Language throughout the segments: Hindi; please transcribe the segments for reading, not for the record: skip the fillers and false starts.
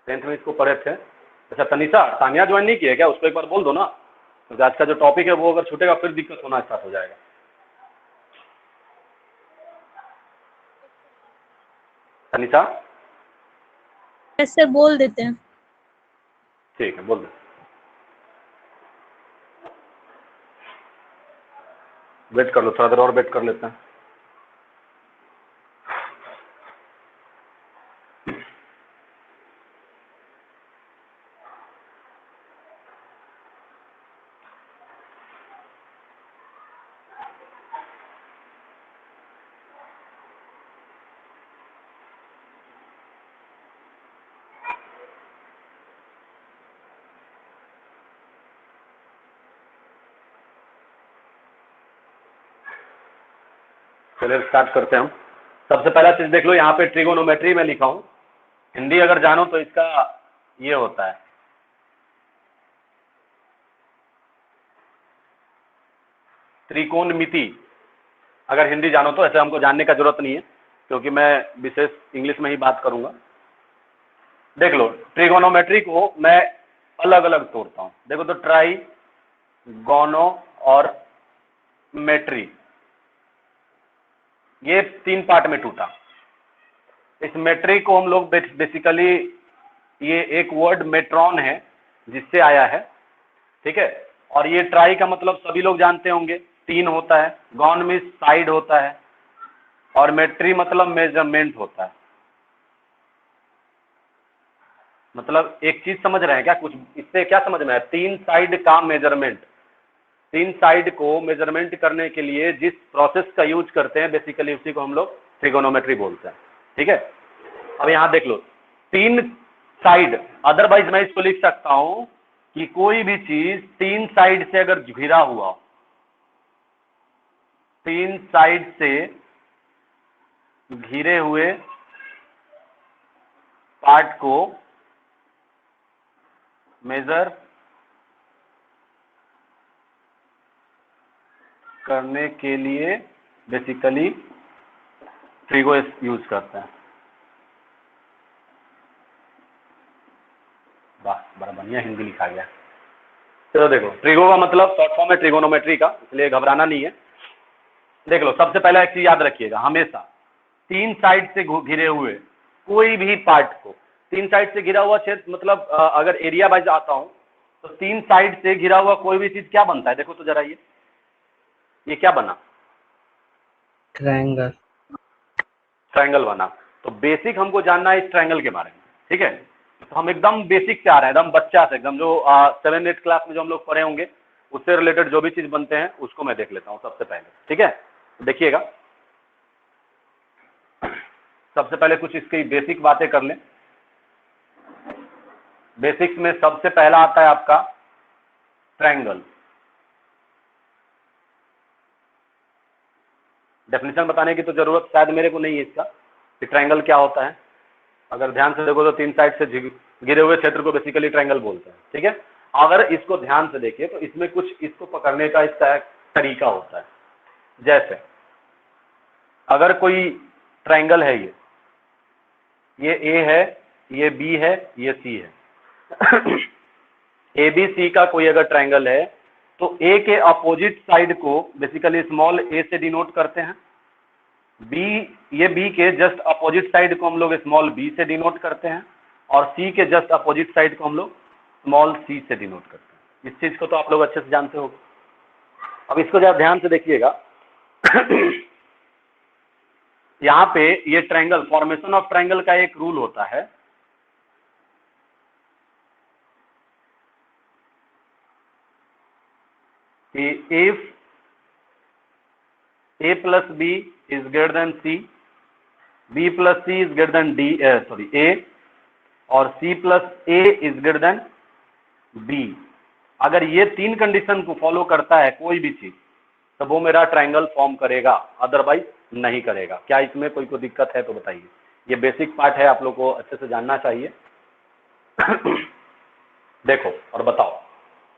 10th में इसको पढ़े थे। अच्छा तनिषा, तानिया ज्वाइन नहीं किया क्या? उसको एक बार बोल दो ना, क्योंकि आज का जो टॉपिक है वो अगर छूटेगा फिर दिक्कत होना स्टार्ट हो जाएगा। तनिषा सर बोल देते हैं। ठीक है, बोल दो। वेट कर लो, थोड़ा देर और वेट कर लेते हैं। चलिए स्टार्ट करते हैं हम। सबसे पहला चीज देख लो, यहाँ पे ट्रिगोनोमेट्री में लिखा हूं। हिंदी अगर जानो तो इसका ये होता है त्रिकोणमिति। अगर हिंदी जानो तो, ऐसे हमको जानने का जरूरत नहीं है क्योंकि मैं विशेष इंग्लिश में ही बात करूंगा। देख लो, ट्रिगोनोमेट्री को मैं अलग अलग तोड़ता हूं। देखो तो ट्राई, गोनो और मेट्री, ये 3 पार्ट में टूटा। इस मेट्रिक को हम लोग बेसिकली, ये एक वर्ड मेट्रॉन है जिससे आया है, ठीक है। और ये ट्राई का मतलब सभी लोग जानते होंगे, 3 होता है। गॉन में साइड होता है, और मेट्री मतलब मेजरमेंट होता है। मतलब एक चीज समझ रहे हैं क्या? कुछ इससे क्या समझ में है? 3 साइड का मेजरमेंट। 3 साइड को मेजरमेंट करने के लिए जिस प्रोसेस का यूज करते हैं बेसिकली उसी को हम लोग ट्रिगोनोमेट्री बोलते हैं, ठीक है। अब यहां देख लो, 3 साइड, अदरवाइज मैं इसको लिख सकता हूं कि कोई भी चीज 3 साइड से अगर घिरा हुआ, 3 साइड से घिरे हुए पार्ट को मेजर करने के लिए बेसिकली ट्रिगो यूज करते हैं। वाह, बड़ा बढ़िया हिंदी लिखा गया। चलो देखो, ट्रिगो का मतलब शॉर्ट फॉर्म है ट्रिगोनोमेट्री का, इसलिए घबराना नहीं है। देख लो, सबसे पहला एक चीज याद रखिएगा, हमेशा 3 साइड से घिरे हुए कोई भी पार्ट को, 3 साइड से घिरा हुआ क्षेत्र मतलब अगर एरिया वाइज आता हूं तो 3 साइड से घिरा हुआ कोई भी चीज क्या बनता है? देखो तो जरा, ये क्या बना? ट्रायंगल। ट्रायंगल बना। तो बेसिक हमको जानना है इस ट्रायंगल के बारे में, ठीक है। तो हम एकदम बेसिक से आ रहे हैं, एकदम बच्चा से, एकदम जो 7-8 क्लास में जो हम लोग पढ़े होंगे उससे रिलेटेड जो भी चीज बनते हैं उसको मैं देख लेता हूं सबसे पहले, ठीक है। तो देखिएगा, सबसे पहले कुछ इसकी बेसिक बातें कर लें। बेसिक्स में सबसे पहला आता है आपका ट्रायंगल। डेफिनेशन बताने की तो जरूरत शायद मेरे को नहीं है इसका कि ट्रायंगल क्या होता है। अगर ध्यान से देखो तो 3 साइड से घिरे हुए क्षेत्र को बेसिकली ट्रायंगल बोलते हैं, ठीक है। अगर इसको ध्यान से देखिए तो इसमें कुछ इसको पकड़ने का इसका एक तरीका होता है। जैसे अगर कोई ट्रायंगल है, ये ए है, ये बी है, ये सी है। ए बी सी का कोई अगर ट्रायंगल है तो ए के अपोजिट साइड को बेसिकली स्मॉल ए से डिनोट करते हैं। बी, ये बी के जस्ट अपोजिट साइड को हम लोग स्मॉल बी से डिनोट करते हैं, और सी के जस्ट अपोजिट साइड को हम लोग स्मॉल सी से डिनोट करते हैं। इस चीज को तो आप लोग अच्छे से जानते होंगे। अब इसको जरा ध्यान से देखिएगा। यहाँ पे ये ट्रायंगल, फॉर्मेशन ऑफ ट्रायंगल का एक रूल होता है, कि if a plus b is greater than c, b plus c is greater than a, और c plus a is greater than b, अगर ये 3 कंडीशन को फॉलो करता है कोई भी चीज तो वो मेरा ट्रायंगल फॉर्म करेगा, अदरवाइज नहीं करेगा। क्या इसमें कोई दिक्कत है तो बताइए। ये बेसिक पार्ट है, आप लोग को अच्छे से जानना चाहिए। देखो और बताओ,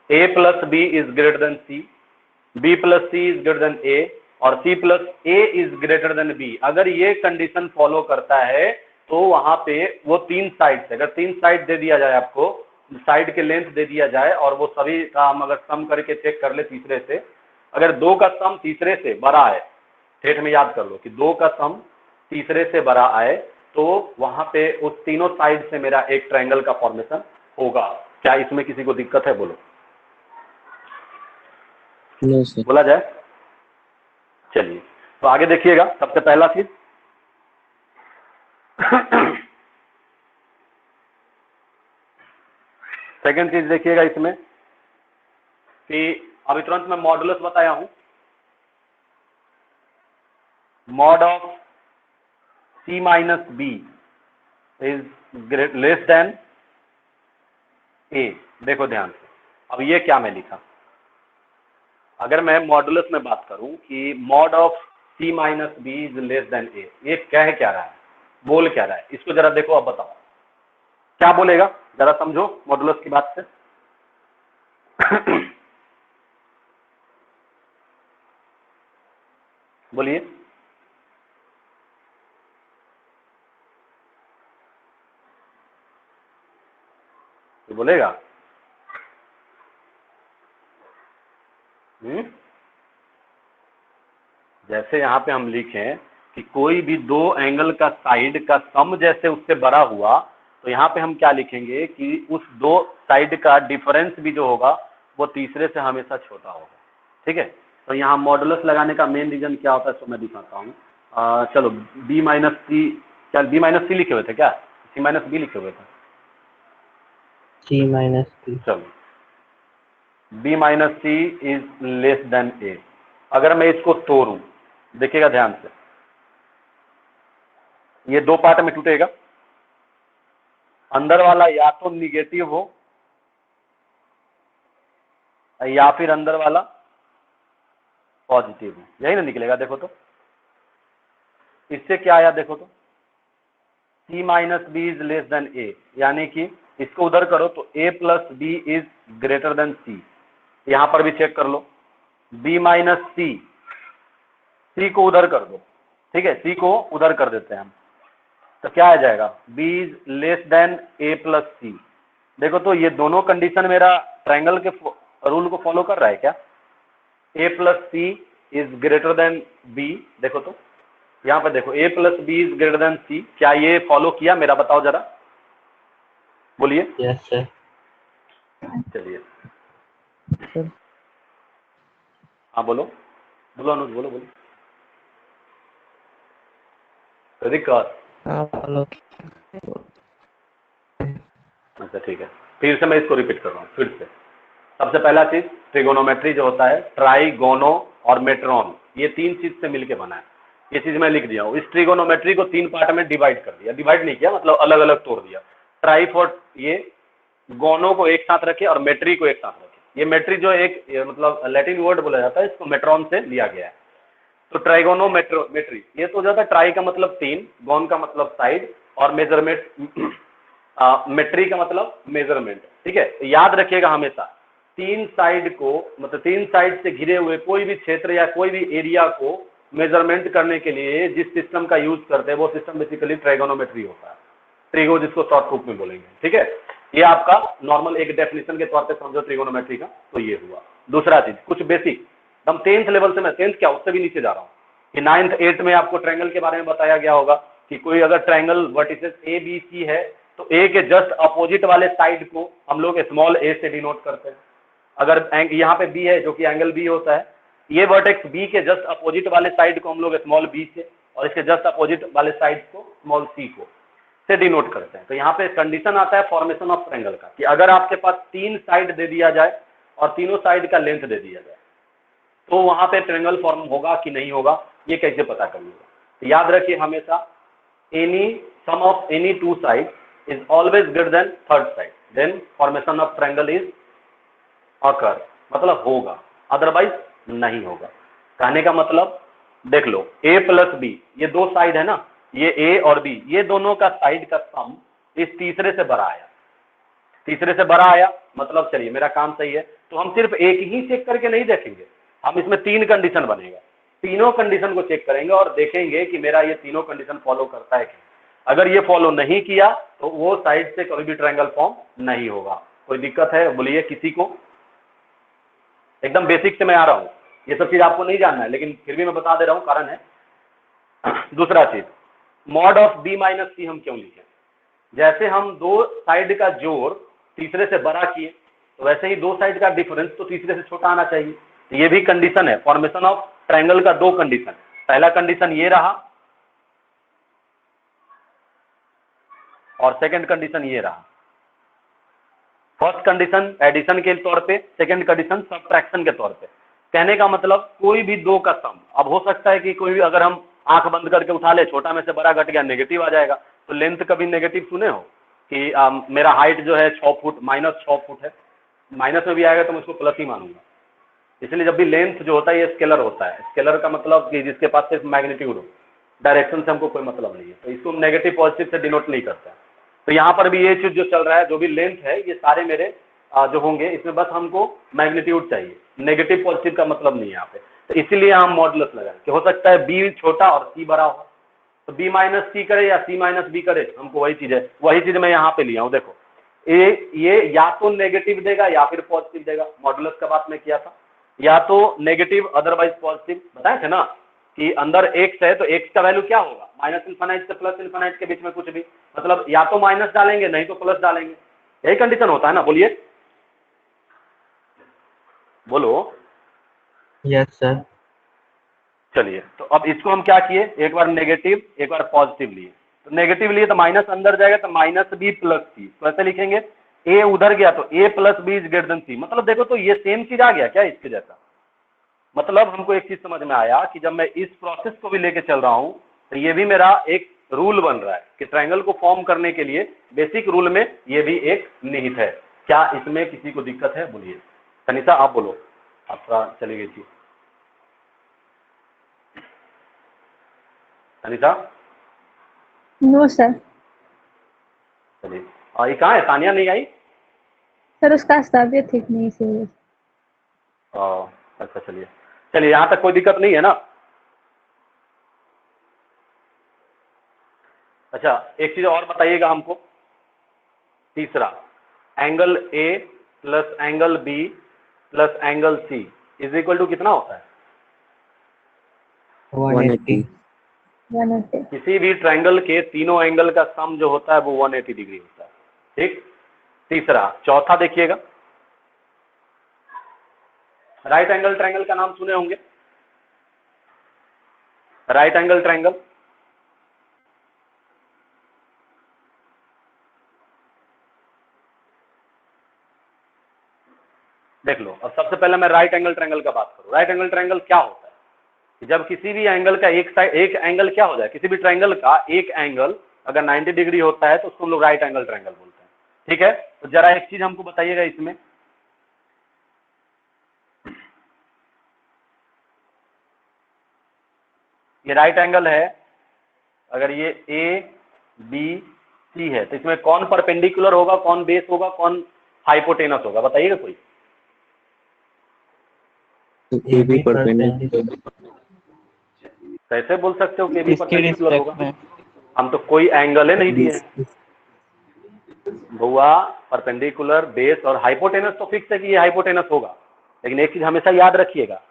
a plus b is greater than c, b plus c is greater than a, और c plus a is greater than b, अगर ये कंडीशन फॉलो करता है तो वहां पे वो 3 साइड से, अगर 3 साइड दे दिया जाए आपको, साइड के लेंथ दे दिया जाए और वो सभी का हम अगर सम करके चेक कर ले तीसरे से, अगर 2 का सम तीसरे से बड़ा है, ठेठ में याद कर लो कि 2 का सम तीसरे से बड़ा आए, तो वहां पे उस तीनों साइड से मेरा एक ट्रायंगल का फॉर्मेशन होगा। क्या इसमें किसी को दिक्कत है? बोलो। No sir. बोला जाए? चलिए, तो आगे देखिएगा। सबसे पहला चीज सेकंड चीज देखिएगा इसमें कि अभी तुरंत मैं मॉडुलस बताया हूं, mod of c minus B is less than a। देखो ध्यान से, अब ये क्या मैं लिखा, अगर मैं मॉडुलस में बात करूं कि mod of c minus B is less than a, ये कह क्या रहा है, बोल क्या रहा है, इसको जरा देखो। अब बताओ क्या बोलेगा, जरा समझो मॉडुलस की बात से। बोलिए। तो बोलेगा जैसे यहां पे हम लिखें कि कोई भी दो एंगल का साइड का सम जैसे उससे बड़ा हुआ, तो यहाँ पे हम क्या लिखेंगे कि उस दो साइड का डिफरेंस भी जो होगा वो तीसरे से हमेशा छोटा होगा। ठीक है, तो यहाँ मॉडुलस लगाने का मेन रीजन क्या होता है, इसको मैं दिखाता हूँ। चलो b माइनस सी, क्या b माइनस सी लिखे हुए थे, क्या c माइनस बी लिखे हुए थे? c minus B. चलो b minus C is less than a। अगर मैं इसको तोड़ूं, देखिएगा ध्यान से, ये दो पार्ट में टूटेगा, अंदर वाला या तो निगेटिव हो या फिर अंदर वाला पॉजिटिव हो, यही ना निकलेगा। देखो तो इससे क्या आया, देखो तो c minus B is less than a, यानी कि इसको उधर करो तो a plus B is greater than c। यहां पर भी चेक कर लो, b माइनस सी को उधर कर दो। ठीक है, c को उधर कर देते हैं हम, तो क्या आ जाएगा, b is less than a plus c. देखो तो ये दोनों कंडीशन मेरा ट्रायंगल के रूल को फॉलो कर रहा है क्या? a plus c is greater than b। देखो तो यहाँ पे देखो, a plus B is greater than c, क्या ये फॉलो किया मेरा? बताओ जरा, बोलिए। Yes sir. चलिए, हाँ बोलो, बोलो अनुज, बोलो बोलो। दिक्कत? हेलो। अच्छा ठीक है, फिर से मैं इसको रिपीट कर रहा हूँ फिर से। सबसे पहला चीज, ट्रिगोनोमेट्री जो होता है, ट्राइगोनो और मेट्रॉन, ये तीन चीज से मिलके बना है। ये चीज मैं लिख दिया हूँ। इस ट्रिगोनोमेट्री को 3 पार्ट में डिवाइड कर दिया, डिवाइड नहीं किया मतलब अलग अलग तोड़ दिया। ट्राई फॉर ये गोनो को एक साथ रखे और मेट्री को एक साथ रखे। ये मेट्री जो एक मतलब लैटिन वर्ड बोला जाता है, इसको मेट्रॉन से लिया गया है। तो ट्राइगोनोमेट्री ये तो हो जाता है, ट्राई का मतलब 3, गोन का मतलब साइड, और मेजरमेंट मेट्री का मतलब मेजरमेंट। ठीक है, याद रखिएगा हमेशा 3 साइड को, मतलब 3 साइड से घिरे हुए कोई भी क्षेत्र या कोई भी एरिया को मेजरमेंट करने के लिए जिस सिस्टम का यूज करते हैं वो सिस्टम बेसिकली ट्राइगोनोमेट्री होता है, ट्रिगो जिसको शॉर्ट रूप में बोलेंगे। ठीक है, ये आपका नॉर्मल एक डेफिनेशन के तौर पे समझो ट्रिगोनोमेट्री का। तो ये हुआ। दूसरा चीज, कुछ बेसिक हम 10th लेवल से, मैं 10th क्या उससे भी नीचे जा रहा हूँ कि 9th 8th में आपको ट्रायंगल के बारे में बताया गया होगा कि कोई अगर triangle vertices A B C है तो ए के जस्ट अपोजिट वाले साइड को हम लोग स्मॉल ए से डिनोट करते हैं। अगर यहाँ पे बी है जो कि एंगल बी होता है, ये वर्टेक्स बी के जस्ट अपोजिट वाले साइड को हम लोग स्मॉल बी से, और इसके जस्ट अपोजिट वाले साइड को स्मॉल सी को से डिनोट करते हैं। तो यहाँ पे कंडीशन आता है फॉर्मेशन ऑफ ट्रायंगल का कि अगर आपके पास 3 साइड दे दिया जाए और तीनों साइड का लेंथ दे दिया जाए तो वहां पे ट्रायंगल फॉर्म होगा कि नहीं होगा, ये कैसे पता करिएगा? तो याद रखिए हमेशा, any sum of any 2 side is always greater than third side, then formation of triangle is occur, मतलब होगा, अदरवाइज नहीं होगा। कहने का मतलब देख लो, a प्लस बी, ये 2 साइड है ना, ये a और b, ये दोनों का साइड का सम इस तीसरे से बड़ा आया, तीसरे से बड़ा आया मतलब चलिए मेरा काम सही है। तो हम सिर्फ एक ही चेक करके नहीं देखेंगे, हम इसमें 3 कंडीशन बनेगा, तीनों कंडीशन को चेक करेंगे और देखेंगे कि मेरा ये तीनों कंडीशन फॉलो करता है कि। अगर ये फॉलो नहीं किया तो वो साइड से कभी भी ट्रायंगल फॉर्म नहीं होगा। कोई दिक्कत है बोलिए किसी को? एकदम बेसिक से मैं आ रहा हूँ, ये सब चीज आपको नहीं जानना है, लेकिन फिर भी मैं बता दे रहा हूँ, कारण है। दूसरा चीज, मॉड ऑफ बी माइनस सी हम क्यों लिखे? जैसे हम दो साइड का जोड़ तीसरे से बड़ा किए, तो वैसे ही दो साइड का डिफरेंस तो तीसरे से छोटा आना चाहिए। तो ये भी कंडीशन है फॉर्मेशन ऑफ ट्रायंगल का, दो कंडीशन। पहला कंडीशन ये रहा और सेकंड कंडीशन ये रहा। फर्स्ट कंडीशन एडिशन के तौर पे, सेकंड कंडीशन सब्ट्रैक्शन के तौर पे। कहने का मतलब कोई भी दो का सम, अब हो सकता है कि कोई भी अगर हम आंख बंद करके उठा ले, छोटा में से बड़ा घट गया, नेगेटिव आ जाएगा। तो लेंथ कभी नेगेटिव सुने हो कि मेरा हाइट जो है 6 फुट माइनस 6 फुट है, माइनस में भी आएगा तो मैं उसको प्लस ही मानूंगा। इसलिए जब भी लेंथ जो होता है ये स्केलर होता है। स्केलर का मतलब कि जिसके पास सिर्फ मैग्नीट्यूड हो, डायरेक्शन से हमको कोई मतलब नहीं है, तो इसको हम नेगेटिव पॉजिटिव से डिनोट नहीं करते हैं। तो यहाँ पर भी ये चीज जो चल रहा है, जो भी लेंथ है, ये सारे मेरे जो होंगे इसमें बस हमको मैग्नीट्यूड चाहिए, नेगेटिव पॉजिटिव का मतलब नहीं है यहाँ पे। तो इसीलिए हम मॉडुलस लगाएं कि हो सकता है बी छोटा और सी बड़ा हो, तो बी माइनस सी करे या सी माइनस बी करे, हमको वही चीज है। वही चीज मैं यहाँ पे लिया हूँ। देखो ये या तो नेगेटिव देगा या फिर पॉजिटिव देगा। मॉडुलस का बात मैं किया था, या तो नेगेटिव अदरवाइज पॉजिटिव। बताए थे ना कि अंदर एक्स है तो एक्स का वैल्यू क्या होगा, माइनस इन्फानाइट से प्लस इन्फानाइट के बीच में कुछ भी, मतलब या तो माइनस डालेंगे नहीं तो प्लस डालेंगे। यही कंडीशन होता है ना, बोलिए बोलो। Yes sir. चलिए, तो अब इसको हम क्या किए, एक बार नेगेटिव एक बार पॉजिटिव लिए। तो नेगेटिव लिए तो माइनस अंदर जाएगा, तो माइनस बी प्लस सी। तो ऐसे लिखेंगे ए उधर गया तो ए plus B is greater than c. मतलब देखो तो ये सेम चीज आ गया क्या इसके जैसा? मतलब हमको एक चीज समझ में आया कि जब मैं इस प्रोसेस को भी लेके चल रहा हूं तो ये भी मेरा एक रूल बन रहा है कि ट्रायंगल को फॉर्म करने के लिए बेसिक रूल में ये भी एक निहित है। क्या इसमें किसी को दिक्कत है? बोलिए। तनिषा आप बोलो, आप थोड़ा चली गई थी। तनिषा? No sir. चलिए, ये कहाँ है? तानिया नहीं आई? सर उसका तबीयत ठीक नहीं इसीलिए। अच्छा चलिए चलिए, यहाँ तक कोई दिक्कत नहीं है ना? अच्छा, एक चीज और बताइएगा हमको। तीसरा, angle A plus angle B plus angle C is equal to कितना होता है? 180। 180। किसी भी ट्रायंगल के तीनों एंगल का सम जो होता है वो 180 डिग्री होता है। ठीक। तीसरा, चौथा देखिएगा, राइट एंगल ट्रायंगल का नाम सुने होंगे। राइट एंगल ट्रायंगल, देख लो। अब सबसे पहले मैं राइट एंगल ट्रायंगल का बात करूं। राइट एंगल ट्रायंगल क्या होता है कि जब किसी भी एंगल का एक साइड, एक एंगल क्या हो जाए, किसी भी ट्रायंगल का एक एंगल अगर 90 डिग्री होता है तो उसको हम लोग राइट एंगल ट्रायंगल बोलते हैं। ठीक है, तो जरा एक चीज हमको बताइएगा इसमें, ये राइट एंगल है, अगर ये ए बी सी है तो इसमें कौन परपेंडिकुलर होगा, कौन बेस होगा, कौन हाइपोटेनस होगा? बताइएगा कोई। A B perpendicular. कैसे बोल सकते हो कि ए बी इसके परपेंडिकुलर रिस्पेक्ट होगा? में हम तो कोई एंगल ही नहीं दिए हैं भुआ। परपेंडिकुलर, बेस और हाइपोटेनस तो फिक्स है कि ये हाइपोटेनस होगा, लेकिन एक चीज हमेशा याद रखिएगा,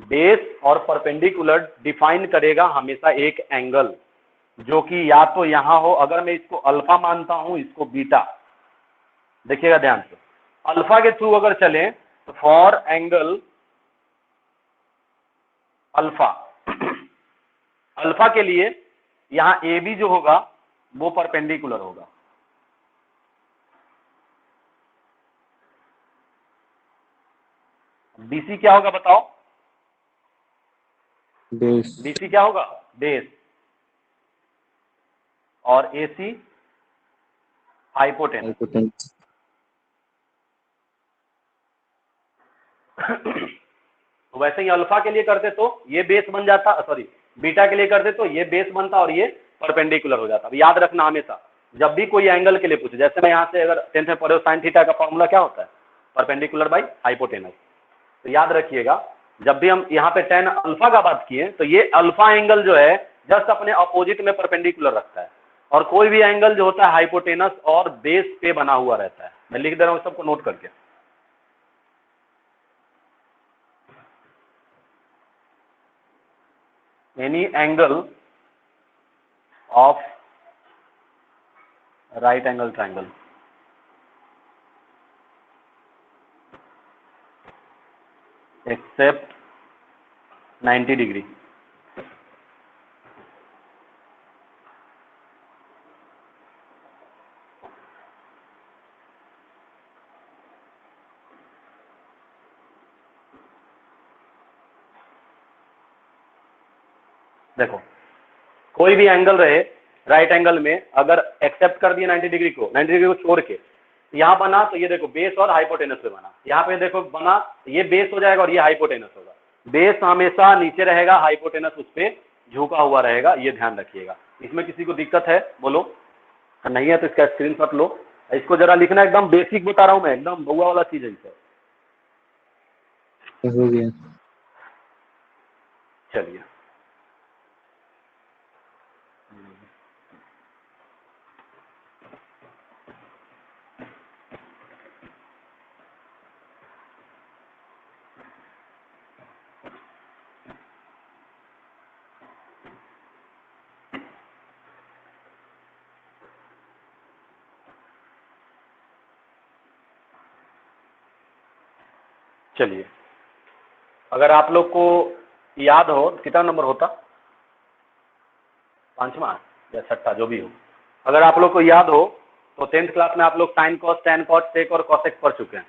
बेस और परपेंडिकुलर डिफाइन करेगा हमेशा एक एंगल, जो कि या तो यहां हो, अगर मैं इसको अल्फा मानता हूं, इसको बीटा। देखिएगा ध्यान से, अल्फा के थ्रू अगर चलें तो फॉर एंगल अल्फा अल्फा के लिए यहां ए बी जो होगा वो परपेंडिकुलर होगा। बीसी क्या होगा बताओ? बेस। बीसी क्या होगा? बेस। और एसी हाइपोटेनस। तो वैसे ही अल्फा के लिए करते तो ये बेस बन जाता, सॉरी बीटा के लिए करते तो ये बेस बनता और ये परपेंडिकुलर हो जाता। अब याद रखना हमेशा जब भी कोई एंगल के लिए पूछे, जैसे मैं यहाँ से अगर 10th में पढ़े हो साइन थीटा का फॉर्मूला क्या होता है? Perpendicular by hypotenuse. तो याद रखिएगा जब भी हम यहाँ पे tan अल्फा का बात किए तो ये अल्फा एंगल जो है जस्ट अपने अपोजिट में परपेंडिकुलर रखता है, और कोई भी एंगल जो होता है हाइपोटेनस और बेस पे बना हुआ रहता है। मैं लिख दे रहा हूं सबको नोट करके। Any angle of right angle triangle except 90 degree देखो कोई भी एंगल रहे राइट एंगल में, अगर एक्सेप्ट कर दिए 90 डिग्री को, 90 डिग्री को छोड़ के यहां बना, तो ये देखो बेस और हाइपोटेनस पे बना। यहाँ पे देखो बना, ये बेस हो जाएगा और ये हाइपोटेनस होगा। बेस हमेशा नीचे रहेगा, हाइपोटेनस उस पर झुका हुआ रहेगा, ये ध्यान रखिएगा। इसमें किसी को दिक्कत है बोलो? नहीं है तो इसका स्क्रीनशॉट लो। इसको जरा लिखना, एकदम बेसिक बता रहा हूं मैं, एकदम बउआ वाला चीज है इसे। हो गया। चलिए चलिए, अगर आप लोग को याद हो, कितना नंबर होता? 5वां या 6ठा, जो भी हो। अगर आप लोग को याद हो तो 10th क्लास में आप लोग साइन कॉस, टैन कॉस, सेक और कॉसेक पढ़ चुके हैं।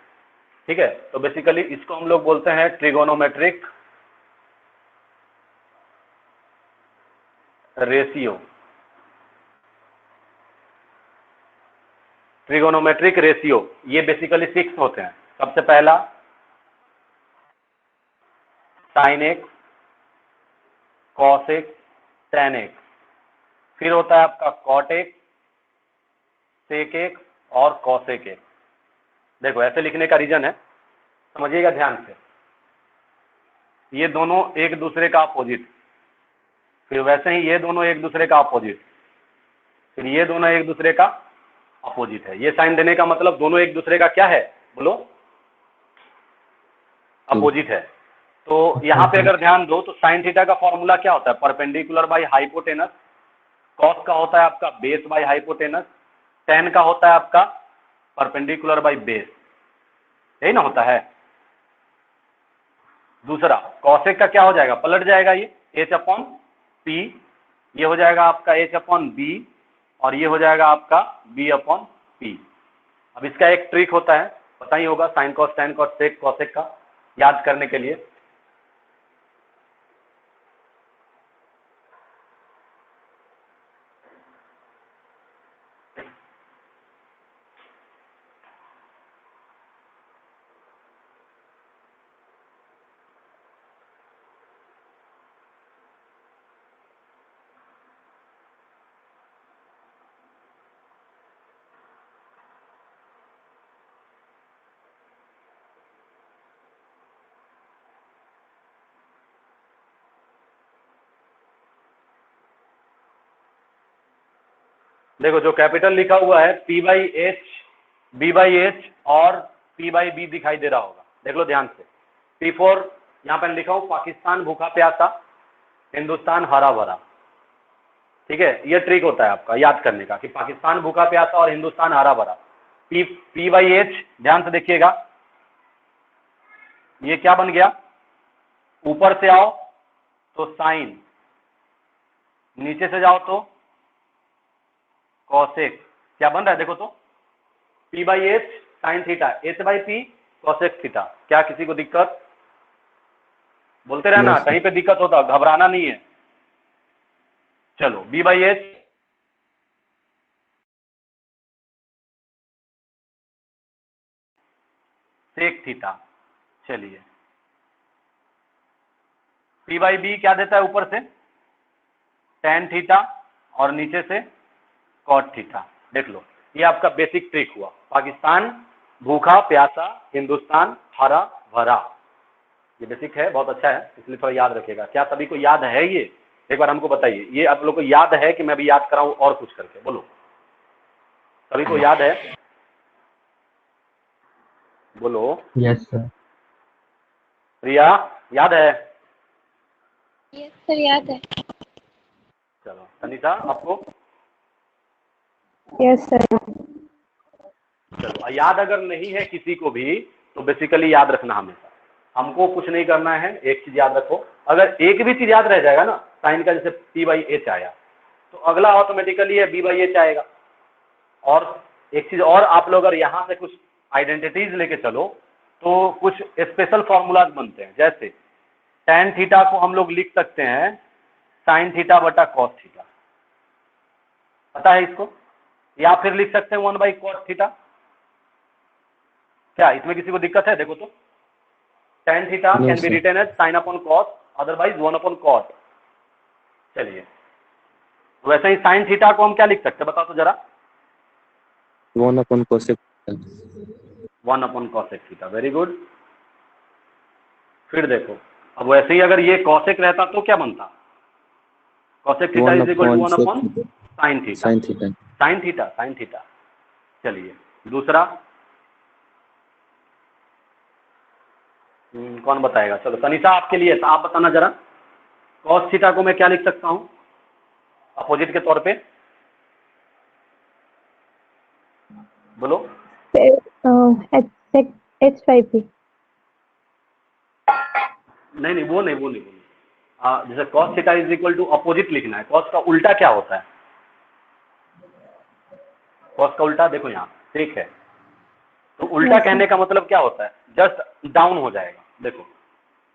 ठीक है, तो बेसिकली इसको हम लोग बोलते हैं ट्रिगोनोमेट्रिक रेशियो। ट्रिगोनोमेट्रिक रेशियो ये बेसिकली 6 होते हैं। सबसे पहला sine x, cos x, tan x, फिर होता है आपका कॉट एक्स, सेक एक्स और कॉसेक एक्स। देखो ऐसे लिखने का रीजन है, समझिएगा ध्यान से, ये दोनों एक दूसरे का अपोजिट, फिर वैसे ही ये दोनों एक दूसरे का अपोजिट, फिर ये दोनों एक दूसरे का अपोजिट है। ये साइन देने का मतलब दोनों एक दूसरे का क्या है बोलो? अपोजिट है। तो यहाँ पे अगर ध्यान दो तो साइन थीटा का फॉर्मूला क्या होता है? Perpendicular by hypotenuse. कॉस का होता है आपका बेस बाई हाइपोटेनस। टैन का होता है आपका परपेंडिकुलर बाई बेस, यही ना होता है। दूसरा कॉसेक का क्या हो जाएगा? पलट जाएगा, ये एच अपॉन पी, ये हो जाएगा आपका एच अपॉन बी, और ये हो जाएगा आपका बी अपॉन पी। अब इसका एक ट्रिक होता है, पता ही होगा, sin cos, tan cos, sec cosec का याद करने के लिए। देखो जो कैपिटल लिखा हुआ है P by H, B by H और P बाई बी दिखाई दे रहा होगा, देख लो ध्यान से। P4 यहाँ पर लिखा हूं, पाकिस्तान भूखा प्यासा, हिंदुस्तान हरा भरा। ठीक है, ये ट्रिक होता है आपका याद करने का कि पाकिस्तान भूखा प्यासा और हिंदुस्तान हरा भरा। P बाई एच, ध्यान से देखिएगा, ये क्या बन गया? ऊपर से आओ तो साइन, नीचे से जाओ तो कॉसेक। क्या बन रहा है देखो तो? P by h sine theta, H by P cosec theta. क्या किसी को दिक्कत? बोलते रहना, कहीं पे दिक्कत होता घबराना नहीं है। चलो B by H sec theta. चलिए P बाई बी क्या देता है? ऊपर से टैन थीटा और नीचे से कॉट थीटा। देख लो, ये आपका बेसिक ट्रिक हुआ। पाकिस्तान भूखा प्यासा, हिंदुस्तान हरा भरा, ये बेसिक है, बहुत अच्छा है, इसलिए थोड़ा याद रखिएगा। क्या सभी को याद है ये? एक बार हमको बताइए, ये आप लोग को याद है कि मैं भी याद कराऊं और कुछ करके? बोलो, सभी को याद है? बोलो। Yes, sir. प्रिया, याद है? यस सर, याद है। चलो, तनिषा आपको? Yes sir. चलो, याद अगर नहीं है किसी को भी तो बेसिकली याद रखना हमेशा, हमको कुछ नहीं करना है। एक चीज याद रखो, अगर एक भी चीज याद रह जाएगा ना, साइन का जैसे p/h आया तो अगला ऑटोमेटिकली है b/h आएगा। और एक चीज और, आप लोग अगर यहाँ से कुछ आइडेंटिटीज लेके चलो तो कुछ स्पेशल फॉर्मूलाज बनते हैं। जैसे tan थीटा को हम लोग लिख सकते हैं sin थीटा बटा cos थीटा, पता है इसको? या फिर लिख सकते हैं 1/cos थीटा। क्या इसमें किसी को दिक्कत है? देखो तो, tan theta No, can be sir. Written as sin upon cos, otherwise 1/cos। चलिए, वैसे ही sin थीटा को हम क्या लिख सकते हैं बताओ तो जरा? 1/cosec. 1/cosec theta. Very good. फिर देखो, अब वैसे ही अगर ये cosec रहता तो क्या बनता? cosec theta is equal to 1/sin theta. Sin theta. sin theta. चलिए, दूसरा कौन बताएगा? चलो, तनिषा आपके लिए था, आप बताना जरा। cos थीटा को मैं क्या लिख सकता हूँ अपोजिट के तौर पे? बोलो। H5P। नहीं, वो नहीं। जैसे cos theta is equal to opposite लिखना है, cos का उल्टा क्या होता है? cos का उल्टा देखो यहाँ ठीक है, तो उल्टा कहने का मतलब क्या होता है? जस्ट डाउन हो जाएगा। देखो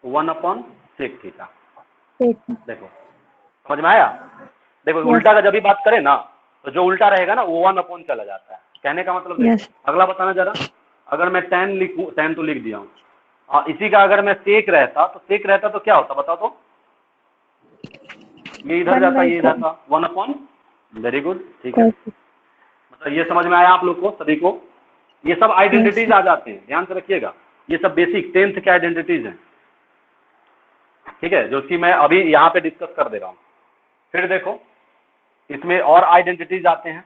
1/sec थीटा। देखो, समझ में आया? देखो, उल्टा का जब भी बात करें ना तो जो उल्टा रहेगा ना वो 1/ चला जाता है। कहने का मतलब देखो, अगला बताना जरा। अगर मैं tan लिखूं, tan तो लिख दिया हूँ, इसी का अगर मैं sec रहता तो क्या होता बताओ तो? ये इधर जाता, ये इधर था, 1/। वेरी गुड, ठीक है। मतलब ये समझ में आया आप लोग को सभी को? ये सब आइडेंटिटीज आ जाते हैं, ध्यान से रखिएगा। ये सब बेसिक 10th के आइडेंटिटीज हैं, ठीक है, जो कि मैं अभी यहाँ पे डिस्कस कर दे रहा हूँ। फिर देखो, इसमें और आइडेंटिटीज आते हैं।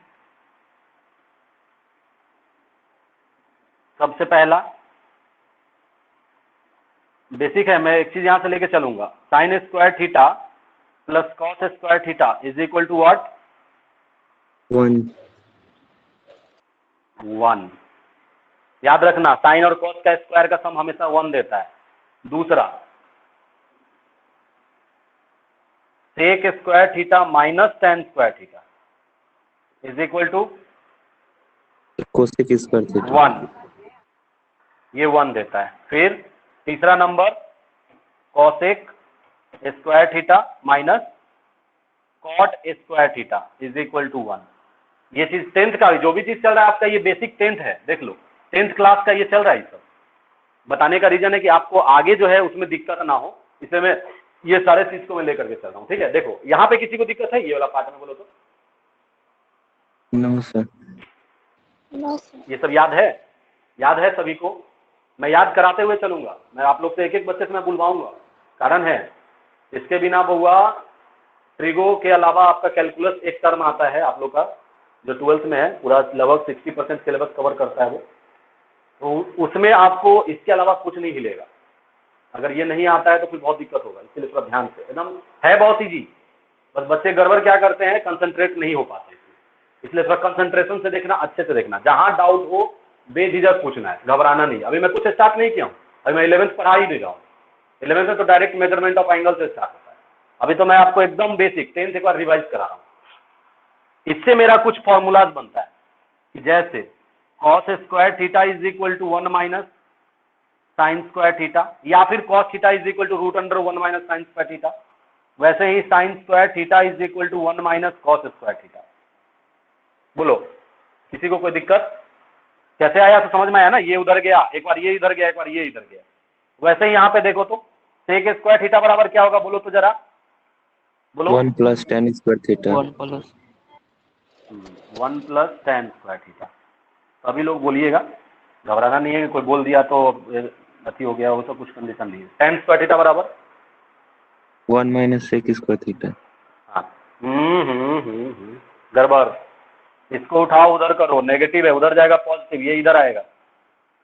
सबसे पहला बेसिक है, मैं एक चीज यहां से लेके चलूंगा, sin square theta plus cos square theta is equal to what? 1. 1। याद रखना, साइन और cos का स्क्वायर का सम हमेशा 1 देता है। दूसरा, sec square theta minus tan square theta is equal to Cosec square theta. 1। ये 1 देता है। फिर तीसरा नंबर, cosec square theta minus cot square theta is equal to 1। ये चीज 10th का जो भी चीज चल रहा है आपका, ये बेसिक 10th है, देख लो 10th क्लास का ये चल रहा है। सब बताने का रीजन है कि आपको आगे जो है उसमें दिक्कत ना हो, इसलिए मैं ये सारे चीज को मैं लेकर के चल रहा हूँ, ठीक है। देखो, यहाँ पे किसी को दिक्कत है ये वाला पार्ट में? बोलो तो। No, sir. ये सब याद है? याद है सभी को? मैं याद कराते हुए चलूंगा, मैं आप लोग से एक एक बच्चे से मैं बुलवाऊंगा। कारण है, इसके बिना बहुआ ट्रिगो के अलावा आपका कैलकुलस एक टर्म आता है आप लोग का, जो 12th में है, पूरा लगभग 60% सिलेबस कवर करता है वो, तो उसमें आपको इसके अलावा कुछ नहीं हिलेगा। अगर ये नहीं आता है तो फिर बहुत दिक्कत होगा, इसलिए थोड़ा ध्यान से, एकदम है बहुत ईजी, बस बच्चे गड़बड़ क्या करते हैं, कंसंट्रेट नहीं हो पाते। इसलिए थोड़ा कंसंट्रेशन से देखना, अच्छे से देखना, जहां डाउट हो बेझिझक पूछना है, घबराना नहीं। अभी मैं कुछ स्टार्ट नहीं किया हूँ, अभी मैं 11th पढ़ा ही नहीं रहा हूँ। 11th में तो डायरेक्ट मेजरमेंट ऑफ एंगल से स्टार्ट होता है, अभी तो मैं आपको एकदम बेसिक 10th एक बार रिवाइज करा रहा हूँ। इससे मेरा कुछ फॉर्मूलाज बनता है कि जैसे cos square theta is equal to 1 minus sine square theta, या फिर cos theta is equal to √1 minus sine square theta, वैसे ही sine square theta is equal to 1 minus cos square theta. बोलो, किसी को कोई दिक्कत? कैसे आया तो समझ में आया ना? ये उधर गया, एक बार ये इधर गया, एक बार ये इधर गया। वैसे ही यहाँ पे देखो तो sec स्क्वायर थीटा बराबर क्या होगा? बोलो तो जरा, बोलो। 1 plus tan square theta. 1 plus 1 plus tan square theta. सभी लोग बोलिएगा, घबराना नहीं है कि कोई बोल दिया तो अति हो गया, वो तो कुछ कंडीशन नहीं है। tan स्क्वायर थीटा बराबर 1 minus sec square theta. गड़बड़। इसको उठाओ उधर करो, नेगेटिव है उधर जाएगा पॉजिटिव, ये इधर आएगा,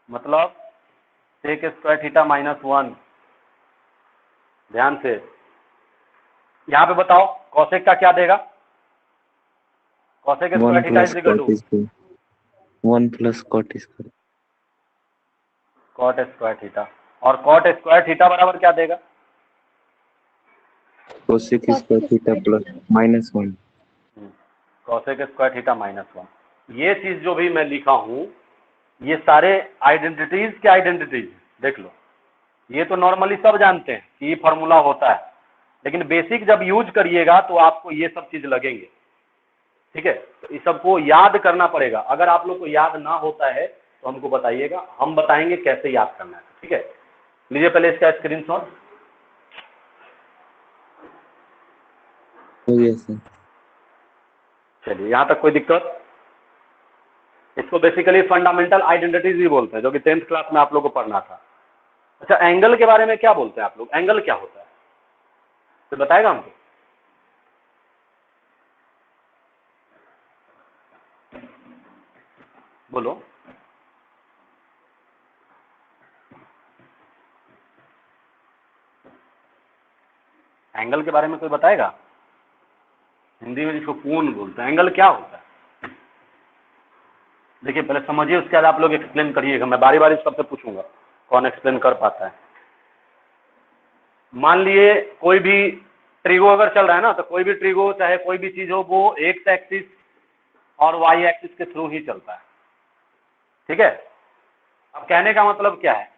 मतलब सेक स्क्वायर थीटा -1। ध्यान से यहाँ पे बताओ कॉसेक का क्या देगा? Cosec 1 square theta plus is equal cot to square. 1 plus cot square. Cot square theta, और कॉट स्क्वायर थीटा बराबर क्या देगा? Cosec square theta plus -1. Cosec square theta -1। ये चीज जो भी मैं लिखा हूं ये सारे आइडेंटिटीज के आइडेंटिटीज देख लो। ये तो नॉर्मली सब जानते हैं कि ये फॉर्मूला होता है, लेकिन बेसिक जब यूज करिएगा तो आपको ये सब चीज लगेंगे। ठीक है, तो इस सबको याद करना पड़ेगा। अगर आप लोग को याद ना होता है तो हमको बताइएगा, हम बताएंगे कैसे याद करना है। ठीक है, लीजिए पहले इसका स्क्रीनशॉट। हो गया सर। चलिए, यहाँ तक कोई दिक्कत? इसको बेसिकली फंडामेंटल आइडेंटिटीज भी बोलते हैं, जो कि 10th क्लास में आप लोग को पढ़ना था। अच्छा, एंगल के बारे में क्या बोलते हैं आप लोग? एंगल क्या होता है तो बताएगा हमको? बोलो। एंगल के बारे में कोई बताएगा? हिंदी में जिसको कोण बोलते हैं, एंगल क्या होता है? देखिए पहले समझिए, उसके बाद आप लोग एक्सप्लेन करिएगा। मैं बारी बारी सबसे पूछूंगा, कौन एक्सप्लेन कर पाता है। मान लिए कोई भी ट्रिगो अगर चल रहा है ना, तो कोई भी ट्रिगो चाहे कोई भी चीज हो, वो एक्स एक्सिस और वाई एक्सिस के थ्रू ही चलता है। ठीक है, अब कहने का मतलब क्या है,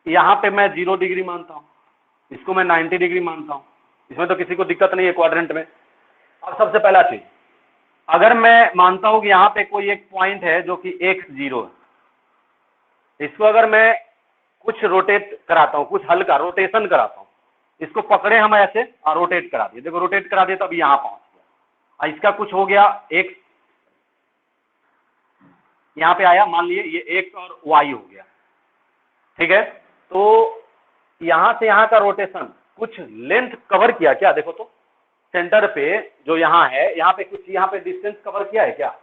यहाँ पे मैं 0 डिग्री मानता हूँ, इसको मैं 90 डिग्री मानता हूँ, इसमें तो किसी को दिक्कत नहीं है क्वाड्रेंट में। अब सबसे पहला चीज, अगर मैं मानता हूं कि यहाँ पे कोई एक पॉइंट है जो कि x0 है, इसको अगर मैं कुछ रोटेट कराता हूँ, कुछ हल्का रोटेशन कराता हूँ, इसको पकड़े हम ऐसे और रोटेट करा दिए, देखो रोटेट करा दिए तो अभी यहाँ पहुंच गया। और इसका कुछ हो गया x, यहाँ पे आया, मान लिए ये x और y हो गया। ठीक है, तो यहाँ से यहाँ का रोटेशन कुछ लेंथ कवर किया क्या? देखो तो सेंटर पे जो यहाँ है, यहाँ पे कुछ यहाँ पे डिस्टेंस कवर किया है क्या?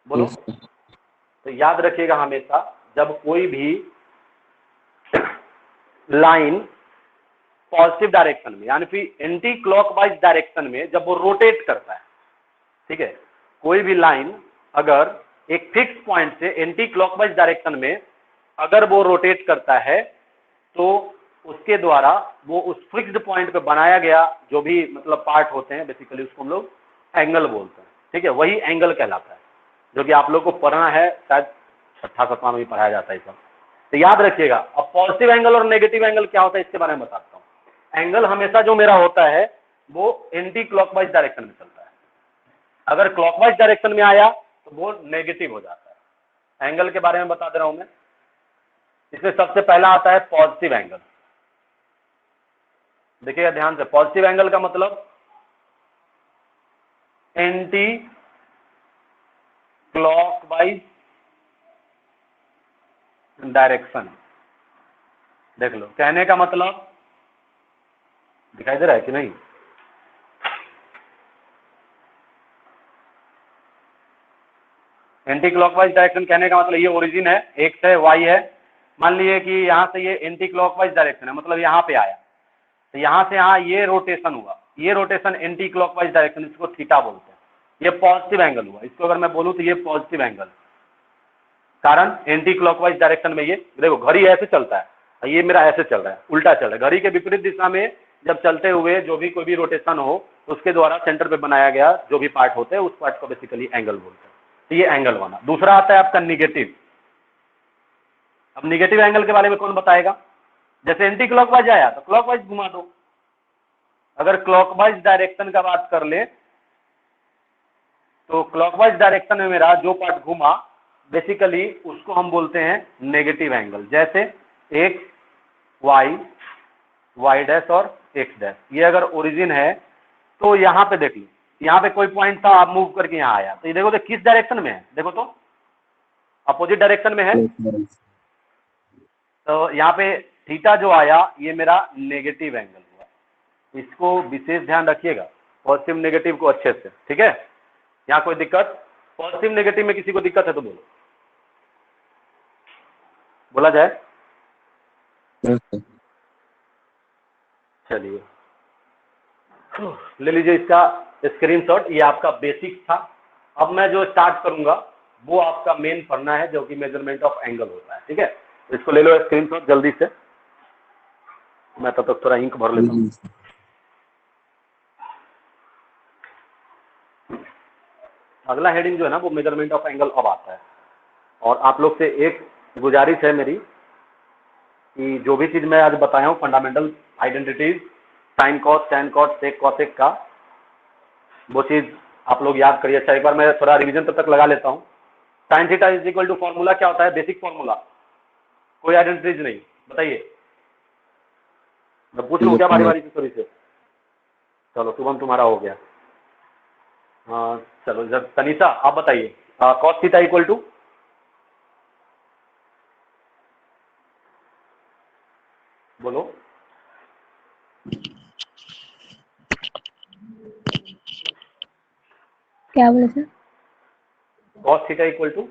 बोलो। Yes, sir. तो याद रखिएगा हमेशा, जब कोई भी लाइन पॉजिटिव डायरेक्शन में यानी फिर एंटी क्लॉकवाइज डायरेक्शन में जब वो रोटेट करता है, ठीक है, कोई भी लाइन अगर एक फिक्स पॉइंट से एंटी क्लॉकवाइज डायरेक्शन में अगर वो रोटेट करता है, तो उसके द्वारा वो उस फिक्स्ड पॉइंट पे बनाया गया जो भी मतलब पार्ट होते हैं, बेसिकली उसको हम लोग एंगल बोलते हैं। ठीक है, वही एंगल कहलाता है, जो कि आप लोग को पढ़ना है, शायद 6ठा 7वां में भी पढ़ाया जाता है सब। तो याद रखिएगा। अब पॉजिटिव एंगल और नेगेटिव एंगल क्या होता है इसके बारे में बताता हूँ। एंगल हमेशा जो मेरा होता है वो एंटी क्लॉकवाइज डायरेक्शन में चलता है, अगर क्लॉकवाइज डायरेक्शन में आया तो वो नेगेटिव हो जाता है। एंगल के बारे में बता दे रहा हूं मैं। इसमें सबसे पहला आता है पॉजिटिव एंगल। देखिएगा ध्यान से, पॉजिटिव एंगल का मतलब एंटी क्लॉकवाइज डायरेक्शन। देख लो, कहने का मतलब दिखाई दे रहा है कि नहीं? एंटी क्लॉकवाइज डायरेक्शन कहने का मतलब ये ओरिजिन है, एक्स है, वाई है। मान लिए कि यहाँ से ये एंटी क्लॉकवाइज डायरेक्शन है, मतलब यहाँ पे आया, तो यहाँ से यहाँ ये रोटेशन हुआ, ये रोटेशन एंटी क्लॉकवाइज डायरेक्शन, इसको थीटा बोलते हैं। ये पॉजिटिव एंगल हुआ। इसको अगर मैं बोलूँ तो ये पॉजिटिव एंगल, कारण एंटी क्लॉकवाइज डायरेक्शन में ये देखो घड़ी ऐसे चलता है, ये मेरा ऐसे चल रहा है, उल्टा चल रहा है। घड़ी के विपरीत दिशा में जब चलते हुए जो भी कोई भी रोटेशन हो, उसके द्वारा सेंटर पे बनाया गया जो भी पार्ट होते हैं, उस पार्ट को बेसिकली एंगल बोलते हैं। तो ये एंगल बना। दूसरा आता है आपका निगेटिव। अब निगेटिव एंगल के बारे में कौन बताएगा? जैसे एंटी क्लॉकवाइज आया तो क्लॉकवाइज घुमा दो। अगर क्लॉकवाइज डायरेक्शन का बात कर ले तो क्लॉकवाइज डायरेक्शन में मेरा जो पार्ट घुमा, बेसिकली उसको हम बोलते हैं नेगेटिव एंगल। जैसे एक्स, वाई, वाई डैश और एक्स डैश, ये अगर ओरिजिन है तो यहाँ पे देख लो, यहाँ पे कोई पॉइंट था, आप मूव करके यहाँ आया, तो ये देखो तो किस डायरेक्शन में है? देखो तो अपोजिट डायरेक्शन में है। Clockwise. तो यहाँ पे थीटा जो आया ये मेरा नेगेटिव एंगल हुआ। इसको विशेष ध्यान रखिएगा, पॉजिटिव नेगेटिव को अच्छे से, ठीक है। यहाँ कोई दिक्कत, पॉजिटिव नेगेटिव में किसी को दिक्कत है तो बोलो, बोला जाए। चलिए ले लीजिए इसका स्क्रीनशॉट, ये आपका बेसिक था। अब मैं जो स्टार्ट करूंगा वो आपका मेन पढ़ना है, जो कि मेजरमेंट ऑफ एंगल होता है, ठीक है। तो इसको ले लो स्क्रीनशॉट जल्दी से, मैं तब तक थोड़ा इंक भर लेता हूँ। अगला हेडिंग जो है ना वो मेजरमेंट ऑफ एंगल अब आता है। और आप लोग से एक गुजारिश है मेरी कि जो भी चीज मैं आज बताया हूँ, fundamental identities, sin cos, tan cos, sec cosec का, वो चीज आप लोग याद करिए। अच्छा एक बार मैं थोड़ा रिवीजन तब तक लगा लेता हूँ। Sin theta is equal to formula क्या होता है, बेसिक फॉर्मूला, कोई आइडेंटिटीज नहीं, बताइए। मैं पूछ लूँ क्या बारी बारी से थोड़ी से? चलो शुभम तुम्हारा हो गया। हाँ चलो जब तनीषा आप बताइए, कॉस थीटा इक्वल टू, बोलो। क्या बोले sir? Cos theta equal to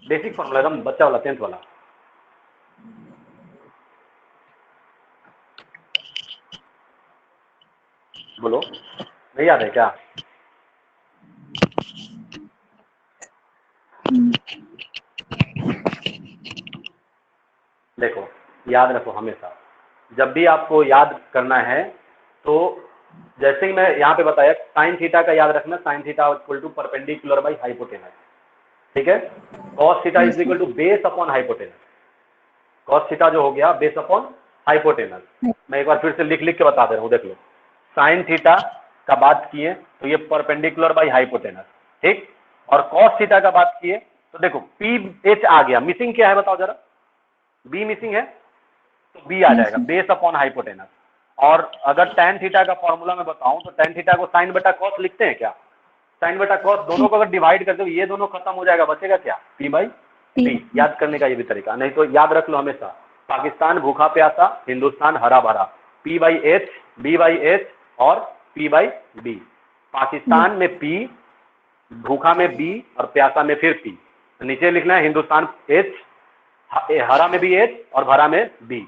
basic formula, एकदम बच्चा वाला, 10th वाला। बोलो, नहीं याद है क्या? देखो याद रखो हमेशा, जब भी आपको याद करना है तो जैसे ही मैं यहाँ पे बताया, साइन थीटा का याद रखना, sin theta equal to perpendicular by hypotenuse, ठीक है। Cos theta is equal to base upon hypotenuse, cos theta जो हो गया बेस अपॉन हाइपोटेनस। मैं एक बार फिर से लिख लिख के बता दे रहा हूँ, देख लो। साइन थीटा का बात किए तो ये परपेंडिकुलर बाई हाइपोटेनस, ठीक। और कॉस थीटा का बात किए तो देखो पी एच आ गया, मिसिंग क्या है बताओ जरा, बी मिसिंग है तो बी आ जाएगा, बेस अपॉन हाइपोटेनस। और अगर tan थीटा का फॉर्मूला मैं बताऊं तो tan थीटा को साइन बटा कॉस लिखते हैं क्या? साइन बटा कॉस दोनों को अगर डिवाइड कर दो ये दोनों खत्म हो जाएगा, बचेगा क्या? P by T. याद करने का ये भी तरीका, नहीं तो याद रख लो हमेशा, पाकिस्तान भूखा प्यासा, हिंदुस्तान हरा भरा, P by H, B by H और पी बाई बी। पाकिस्तान में पी, भूखा में बी और प्यासा में फिर पी। तो नीचे लिखना है हिंदुस्तान एच, हरा में भी एच और भरा में बी।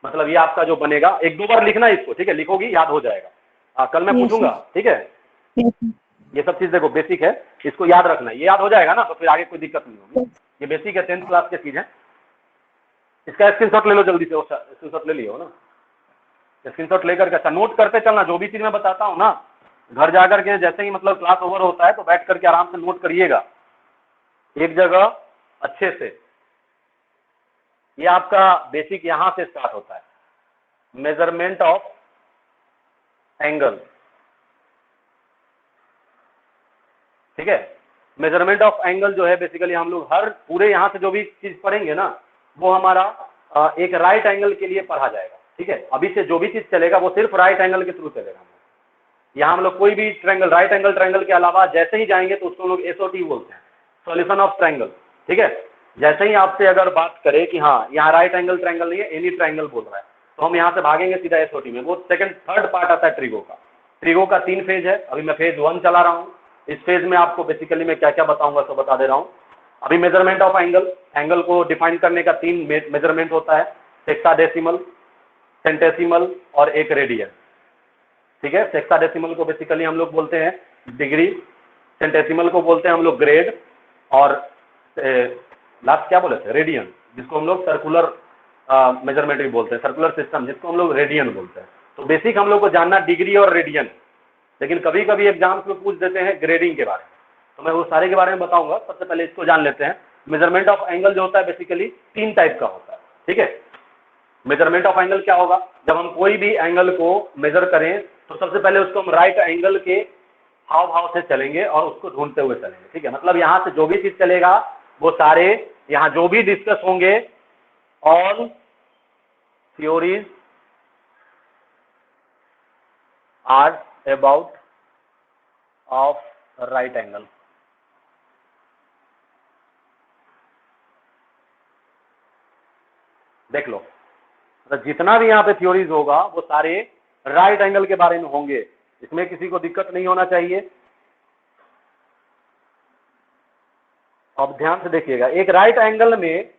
मतलब ये आपका जो बनेगा, एक दो बार लिखना इसको, ठीक है, लिखोगी याद हो जाएगा। कल मैं पूछूंगा, ठीक है। ये सब चीज देखो बेसिक है, इसको याद रखना, ये याद हो जाएगा ना तो फिर आगे कोई दिक्कत नहीं होगी। ये बेसिक है, 10th क्लास की चीज है। इसका स्क्रीनशॉट ले लो जल्दी से, स्क्रीनशॉट ले लियो ना, स्क्रीनशॉट लेकर के अच्छा नोट करते चलना, जो भी चीज मैं बताता हूँ ना घर जाकर के जैसे ही मतलब क्लास ओवर होता है तो बैठ करके आराम से नोट करिएगा एक जगह अच्छे से। ये आपका बेसिक यहां से स्टार्ट होता है, मेजरमेंट ऑफ एंगल, ठीक है। मेजरमेंट ऑफ एंगल जो है बेसिकली हम लोग हर पूरे यहां से जो भी चीज पढ़ेंगे ना वो हमारा एक राइट एंगल के लिए पढ़ा जाएगा, ठीक है। अभी से जो भी चीज चलेगा वो सिर्फ राइट एंगल के थ्रू चलेगा। यहाँ हम लोग कोई भी ट्रायंगल, राइट एंगल ट्रायंगल के अलावा जैसे ही जाएंगे तो उसको हम लोग एसओटी बोलते हैं, सॉल्यूशन ऑफ ट्रायंगल, ठीक है। जैसे ही आपसे अगर बात करें कि हाँ यहाँ राइट एंगल ट्रायंगल नहीं है, एनी ट्रायंगल बोल रहा है, तो हम यहाँ से भागेंगे सीधा एसओटी में। वो सेकंड थर्ड पार्ट आता है ट्रिगो का। ट्रिगो का 3 फेज है, अभी मैं फेज 1 चला रहा हूँ। इस फेज में आपको बेसिकली मैं क्या क्या बताऊंगा तो बता दे रहा हूँ। अभी मेजरमेंट ऑफ एंगल, एंगल को डिफाइन करने का 3 मेजरमेंट होता है, हेक्साडेसिमल, सेंटेसिमल और एक रेडियन, ठीक है। हेक्साडेसिमल को बेसिकली हम लोग बोलते हैं डिग्री, सेंटेसिमल को बोलते हैं हम लोग ग्रेड, और लास्ट क्या बोले थे, रेडियन, जिसको हम लोग सर्कुलर मेजरमेंट भी बोलते हैं, सर्कुलर सिस्टम जिसको हम लोग रेडियन बोलते हैं। तो बेसिक हम लोग को जानना डिग्री और रेडियन, लेकिन कभी कभी एग्जाम्स में पूछ देते हैं ग्रेडिंग के बारे में, तो मैं वो सारे के बारे में बताऊंगा। सबसे पहले इसको जान लेते हैं। मेजरमेंट ऑफ एंगल जो होता है बेसिकली 3 टाइप का होता है, ठीक है। मेजरमेंट ऑफ एंगल क्या होगा, जब हम कोई भी एंगल को मेजर करें तो सबसे पहले उसको हम राइट एंगल के हाव भाव से चलेंगे और उसको ढूंढते हुए चलेंगे, ठीक है। मतलब यहाँ से जो भी चीज चलेगा वो सारे यहाँ जो भी डिस्कस होंगे, all theories are about of right angle. देख लो, तो जितना भी यहाँ पे थ्योरीज होगा वो सारे राइट एंगल के बारे में होंगे, इसमें किसी को दिक्कत नहीं होना चाहिए। अब ध्यान से देखिएगा, एक राइट एंगल में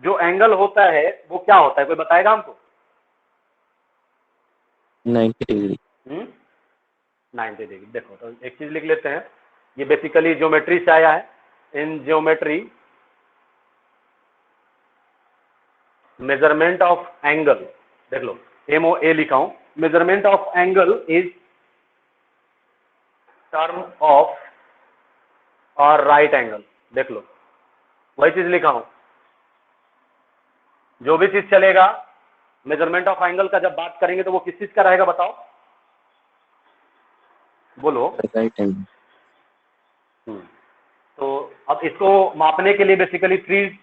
जो एंगल होता है वो क्या होता है, कोई बताएगा हमको? 90 डिग्री। 90 डिग्री। देखो तो एक चीज लिख लेते हैं, ये बेसिकली ज्योमेट्री से आया है। In geometry measurement of angle, देख लो MOA लिखा हूं, measurement of angle is term of और राइट एंगल। देख लो वही चीज लिखा हूं, जो भी चीज चलेगा मेजरमेंट ऑफ एंगल का जब बात करेंगे तो वो किस चीज का रहेगा बताओ, बोलो। Right angle. तो अब इसको मापने के लिए बेसिकली थ्री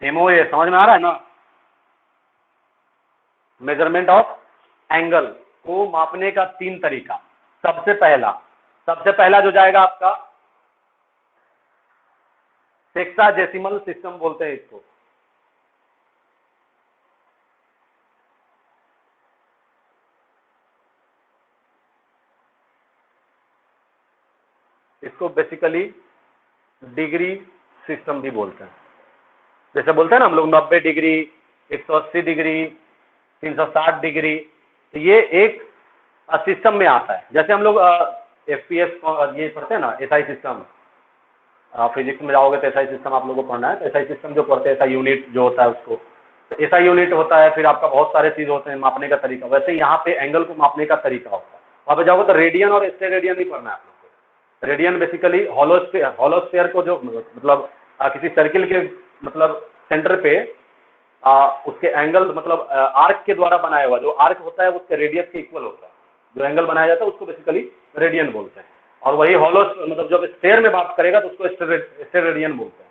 MOA समझ में आ रहा है ना? मेजरमेंट ऑफ एंगल को मापने का 3 तरीका। सबसे पहला जो जाएगा आपका सेक्साडेसिमल सिस्टम बोलते हैं इसको। इसको बेसिकली डिग्री सिस्टम भी बोलते हैं। जैसे बोलते हैं ना हम लोग 90 डिग्री, 180 डिग्री, 360 डिग्री, तो ये एक सिस्टम में आता है। जैसे हम लोग FPS ये पढ़ते हैं ना, SI सिस्टम, फिजिक्स में जाओगे तो SI सिस्टम आप लोगों को पढ़ना है, तो SI सिस्टम जो पढ़ते हैं, SI यूनिट जो होता है उसको, तो SI यूनिट होता है। फिर आपका बहुत सारे चीज होते हैं मापने का तरीका। वैसे यहाँ पे एंगल को मापने का तरीका होता है। वहाँ पे जाओगे तो रेडियन और स्टेरेडियन नहीं पढ़ना है आप लोग को। रेडियन बेसिकली हॉलोस्फीयर को जो मतलब किसी सर्किल के मतलब सेंटर पे उसके एंगल मतलब आर्क के द्वारा बनाया हुआ जो आर्क होता है उसके रेडियस के इक्वल होता है। जो एंगल बनाया जाता है उसको बेसिकली रेडियन बोलते हैं। और वही हॉलो मतलब जब स्फीयर में बात करेगा तो उसको स्टेरेडियन बोलते हैं,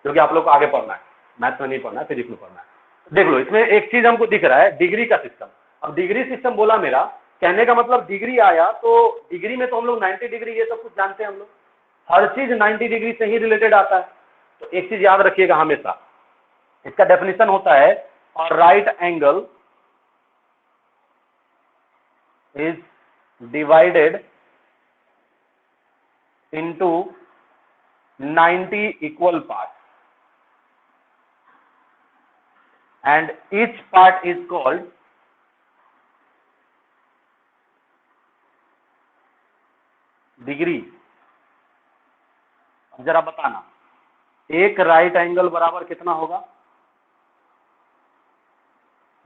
जो कि आप लोग को आगे पढ़ना है, मैथ्स में नहीं पढ़ना है, फिजिक्स में पढ़ना है। देख लो इसमें एक चीज हमको दिख रहा है, डिग्री का सिस्टम। अब डिग्री सिस्टम बोला मेरा कहने का मतलब डिग्री आया तो डिग्री में तो हम लोग 90 डिग्री ये सब कुछ जानते हैं हम लोग, हर चीज 90 डिग्री से ही रिलेटेड आता है। तो एक चीज याद रखिएगा हमेशा, इसका डेफिनेशन होता है और right angle is divided into 90 equal parts and each part is called degree. अब जरा बताना, एक राइट एंगल बराबर कितना होगा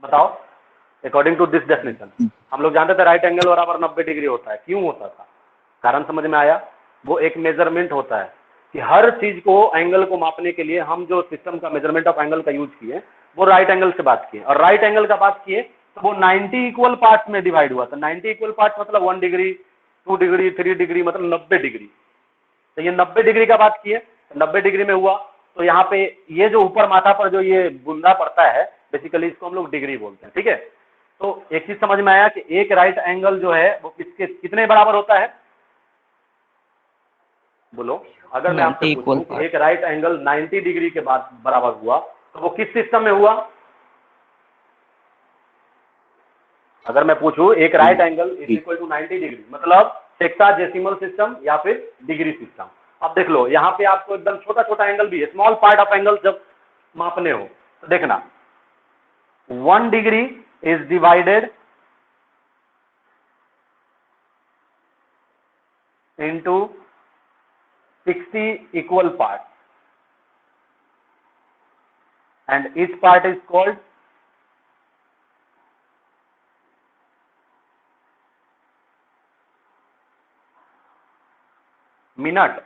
बताओ? अकॉर्डिंग टू दिस डेफिनेशन हम लोग जानते थे राइट एंगल बराबर 90 डिग्री होता है। क्यों होता था? कारण समझ में आया? वो एक मेजरमेंट होता है कि हर चीज को एंगल को मापने के लिए हम जो सिस्टम का मेजरमेंट ऑफ एंगल का यूज किए वो राइट एंगल से बात किए, और राइट एंगल का बात किए तो वो 90 इक्वल पार्ट्स में डिवाइड हुआ था। 90 इक्वल पार्ट्स मतलब 1 डिग्री, 2 डिग्री, 3 डिग्री, मतलब 90 डिग्री। तो ये 90 डिग्री का बात किए, 90 डिग्री में हुआ। तो यहाँ पे ये जो ऊपर माथा पर जो ये बुंदा पड़ता है बेसिकली इसको हम लोग डिग्री बोलते हैं। ठीक है, तो एक चीज समझ में आया कि एक राइट एंगल जो है वो किसके कितने बराबर होता है? बोलो, अगर मैं आपसे पूछूं एक राइट एंगल 90 डिग्री के बाद बराबर हुआ तो वो किस सिस्टम में हुआ? अगर मैं पूछूं एक right angle is equal to 90 degree मतलब सेक्साडेसिमल सिस्टम या फिर डिग्री सिस्टम। अब देख लो यहाँ पे आपको एकदम छोटा छोटा एंगल भी है, स्मॉल पार्ट ऑफ एंगल जब मापने हो तो देखना 1 degree is divided into 60 equal parts and each part is called minute.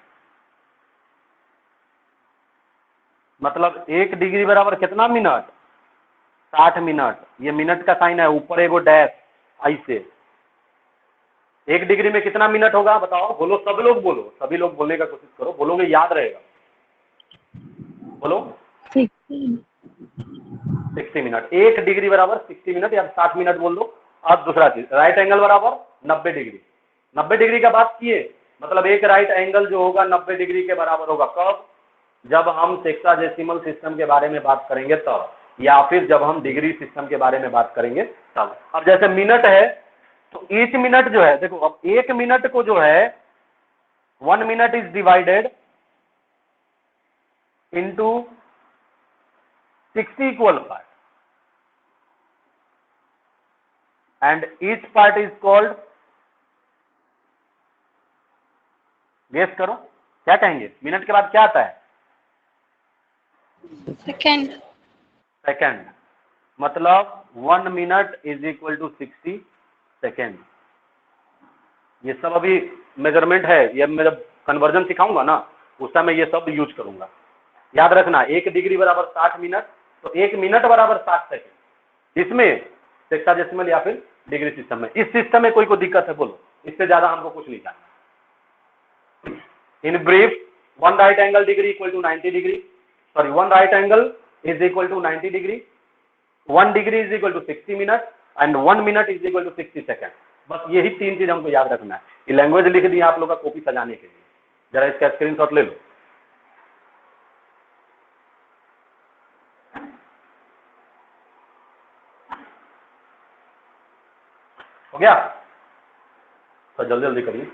मतलब 1 डिग्री बराबर कितना मिनट? 60 मिनट। ये मिनट का साइन है, ऊपर एगो डैश ऐसे। 1 डिग्री में कितना मिनट होगा बताओ? बोलो, सब लोग बोलो, सभी लोग बोलने का कोशिश करो, बोलोगे याद रहेगा। बोलो 60 मिनट। 1 डिग्री बराबर 60 मिनट या 60 मिनट बोल दो। अब दूसरा चीज राइट एंगल बराबर 90 डिग्री। 90 डिग्री का बात किए, मतलब एक राइट एंगल जो होगा 90 डिग्री के बराबर होगा। कब? जब हम सेक्साडेसिमल सिस्टम के बारे में बात करेंगे तब, या फिर जब हम डिग्री सिस्टम के बारे में बात करेंगे तब। अब जैसे मिनट है, तो ईच मिनट जो है, देखो अब एक मिनट को जो है 1 minute is divided into 60 equal part, and each part is called, guess करो क्या कहेंगे? मिनट के बाद क्या आता है? सेकेंड। सेकेंड। मतलब 1 minute is equal to 60 second. ये सब अभी मेजरमेंट है, ये मैं जब कन्वर्जन सिखाऊंगा ना उस समय ये सब यूज करूंगा। याद रखना 1 डिग्री बराबर 60 मिनट, तो 1 मिनट बराबर 60 सेकेंड। इसमें सेक्साडेसिमल या फिर डिग्री सिस्टम में। इस सिस्टम में कोई दिक्कत है बोलो? इससे ज्यादा हमको कुछ नहीं जानना। In brief, 1 right angle degree equal to 90 degree, sorry 1 right angle is equal to 90 degree, 1 degree is equal to 60 minute and 1 minute is equal to 60 second. बस यही 3 चीज हमको याद रखना है। ये लैंग्वेज लिख दी आप लोग का कॉपी सजाने के लिए, जरा इसका स्क्रीनशॉट ले लो। हो गया? तो जल्दी जल्दी करिए,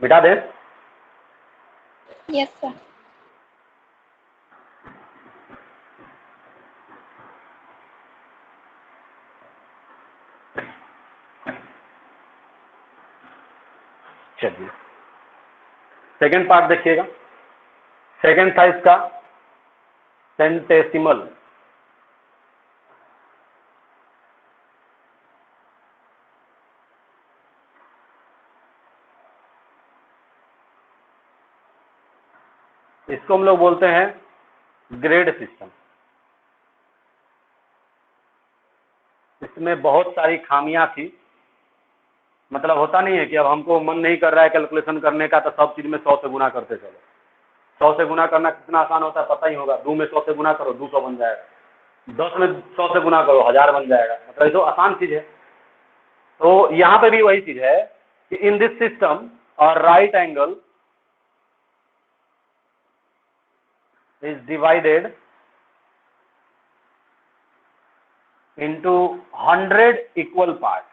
मिटा दे। Yes sir. चलिए सेकेंड पार्ट देखिएगा। सेकेंड था इसका सेंटेसिमल। इसको हम लोग बोलते हैं ग्रेड सिस्टम। इसमें बहुत सारी खामियां थी। मतलब होता नहीं है कि अब हमको मन नहीं कर रहा है कैलकुलेशन करने का तो सब चीज में 100 से गुना करते चलो। 100 से गुना करना कितना आसान होता है पता ही होगा। 2 में 100 से गुना करो 200 बन जाएगा, 10 में 100 से गुना करो 1000 बन जाएगा। मतलब ये तो आसान चीज है। तो यहाँ पे भी वही चीज है कि इन दिस सिस्टम और right angle is divided into 100 equal part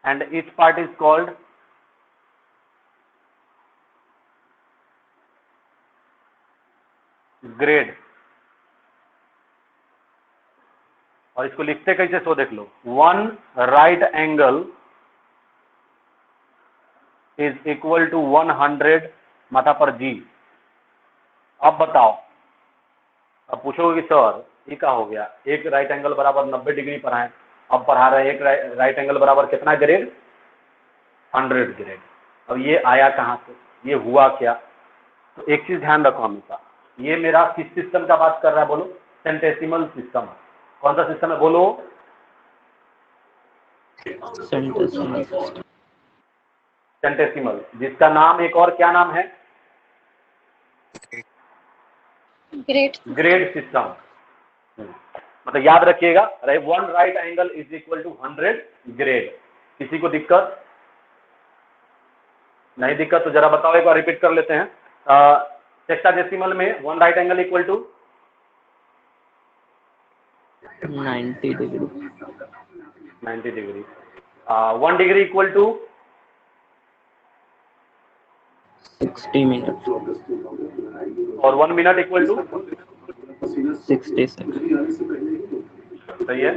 and each part is called grade। और इसको लिखते कैसे सो देख लो। 1 right angle is equal to 100 माथा पर जी। अब बताओ, अब पूछोगे कि सर ये क्या हो गया, एक राइट एंगल बराबर 90 डिग्री पढ़ाएं, अब पढ़ा रहे हैं एक राइट एंगल बराबर कितना ग्रेड? 100 ग्रेड। अब ये आया कहाँ से, ये हुआ क्या? तो एक चीज ध्यान रखो हमेशा, ये मेरा किस सिस्टम का बात कर रहा है बोलो? Centesimal system. कौन सा सिस्टम है बोलो? सेंटेसिमल, जिसका नाम एक और क्या नाम है? Grade system. मतलब याद रखिएगा, 1 right angle is equal to 100 grade. किसी को दिक्कत? नहीं दिक्कत तो जरा बताओ, एक बार रिपीट कर लेते हैं। सेक्साडेसिमल में 1 right angle equal to 90 degree. 90 degree. 1 degree equal to 60 minute और 1 मिनट इक्वल टू 60 सेकंड। सही है।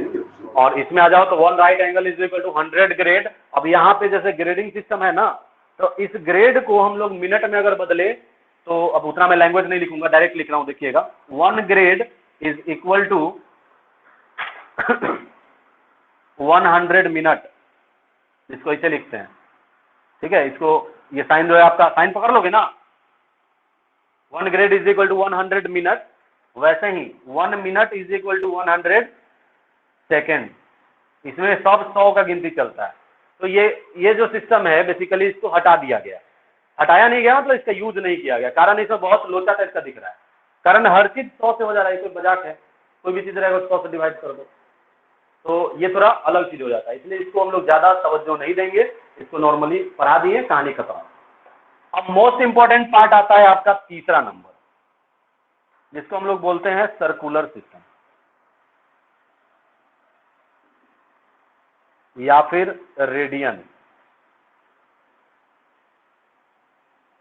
और इसमें आ जाओ तो 1 right angle is equal to 100 grade. अब यहाँ पे जैसे ग्रेडिंग सिस्टम है ना, तो इस ग्रेड को हम लोग मिनट में अगर बदले तो, अब उतना मैं लैंग्वेज नहीं लिखूंगा, डायरेक्ट लिख रहा हूं, देखिएगा। 1 grade is equal to 100 minute. इसको ऐसे लिखते हैं, ठीक है। इसको ये साइन जो है आपका, साइन पकड़ लोगे ना, 1 grade is equal to 100 minute. वैसे ही 1 minute is equal to 100 second. इसमें सब 100 का गिनती चलता है। तो ये जो सिस्टम है बेसिकली इसको हटा दिया गया। हटाया नहीं गया मतलब इसका यूज नहीं किया गया। कारण इसमें बहुत लोचा टाइप का दिख रहा है, कारण हर चीज 100 से हो जा रहा है। कोई मजाक है, कोई भी चीज रहेगा 100 से डिवाइड कर दो, तो ये थोड़ा अलग चीज हो जाता है, इसलिए इसको हम लोग ज्यादा तवज्जो नहीं देंगे, इसको नॉर्मली पढ़ा दिए, कहानी खत्म। अब मोस्ट इंपॉर्टेंट पार्ट आता है आपका तीसरा नंबर, जिसको हम लोग बोलते हैं सर्कुलर सिस्टम या फिर रेडियन।